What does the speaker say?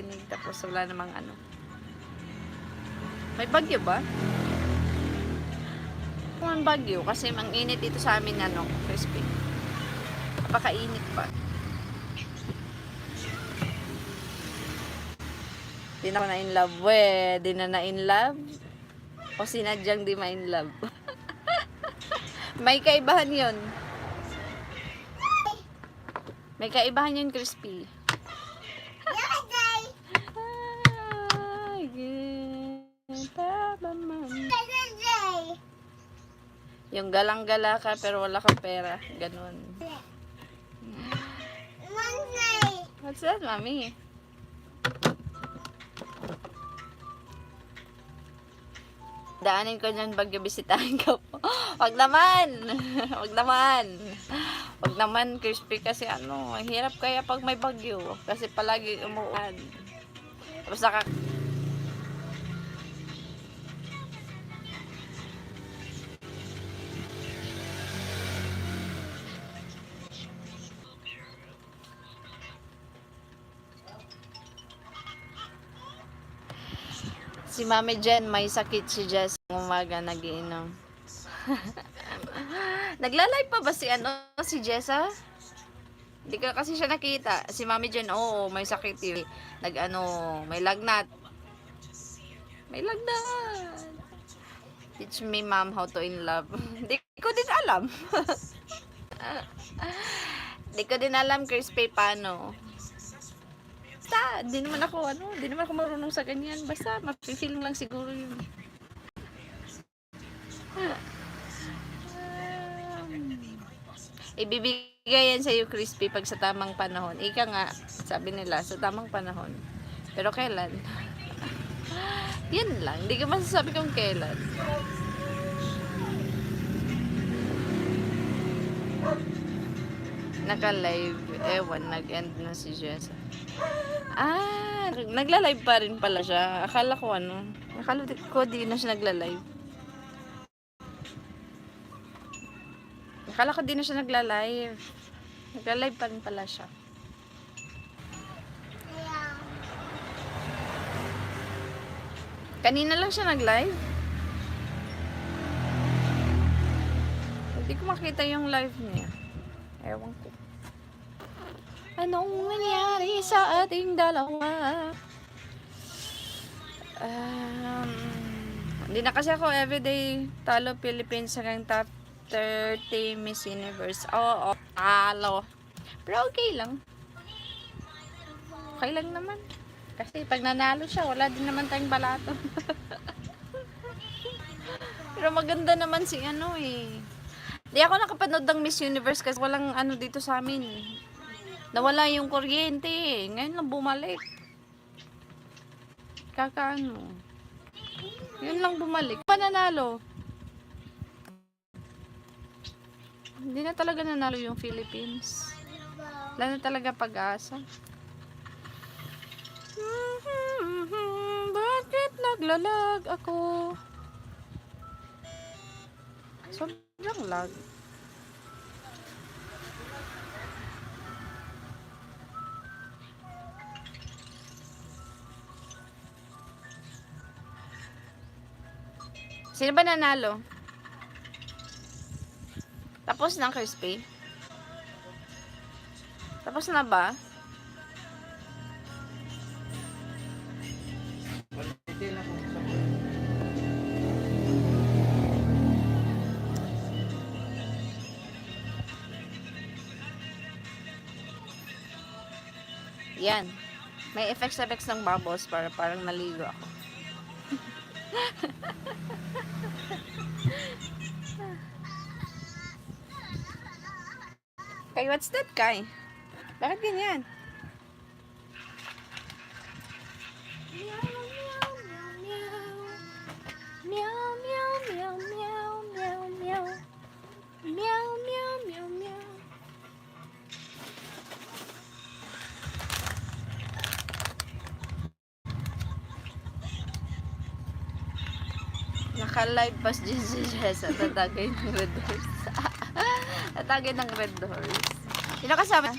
naririnig. Tapos wala namang ano. May bagyo ba? Kung bagyo, kasi ang init dito sa amin, ano, crispy. Napakainit pa. Di na ako na in love. Di na in love. O sinadyang di ma in love. May kaibahan yun. May kaibahan yun, crispy. Yung galang-gala ka pero wala kang pera. Ganun. What's that, mommy? Daanin ko dyan bagyo, bisitahin ko po. Wag naman! Wag naman! Wag naman, crispy, kasi ano, hirap kaya pag may bagyo. Kasi palagi umuulan. Tapos si Mami Jen, may sakit si Jess. Umaga nagiinom. Nagla-live pa ba si Jessa? Hindi ko kasi siya nakita. Si Mami Jen, oo, may sakit yun. May lagnat. May lagnat. Teach me, ma'am, how to in love. Hindi ko din alam. Hindi ko din alam, crispy, paano. Basta, di naman ako marunong sa ganyan. Basta, mafe-feel lang siguro yun. Ibibigay yan sa'yo, crispy, pag sa tamang panahon. Ika nga, sabi nila, sa tamang panahon. Pero kailan? Yan lang. Hindi ko masasabi kung kailan. Naka-live. Ewan, nag-end na si Jessa. Nagla-live pa rin pala siya. Akala ko di na siya nagla-live. Akala ko di na siya nagla-live. Nagla-live pa rin pala siya. Kanina lang siya nag-live. Hindi ko makita yung live niya. Ewan ko. Anong nangyari sa ating dalawa? Hindi na kasi ako everyday talo Philippines hanggang top 30 Miss Universe. Oo, talo. Pero okay lang. Okay lang naman. Kasi pag nanalo siya, wala din naman tayong balato. Pero maganda naman si Di ako nakapanood ng Miss Universe kasi walang dito sa amin. Nawala yung kuryente. Ngayon lang bumalik. Yun lang bumalik. Pananalo. Hindi na talaga nanalo yung Philippines. Wala na talaga pag-asa. Bakit naglalag ako? Sobrang lag. Sino ba nanalo? Tapos na, crispy? Tapos na ba? Yan. May effects ng bubbles para parang naligo ako. Kay, what's that, Kai? Bakit ganyan? Meow, meow, meow, meow, meow, meow. Meow, meow, meow, meow. Naka-live pas din si Jessa. Tatagay ng Red Horse. Tatagay ng Red Horse. Sino kasama?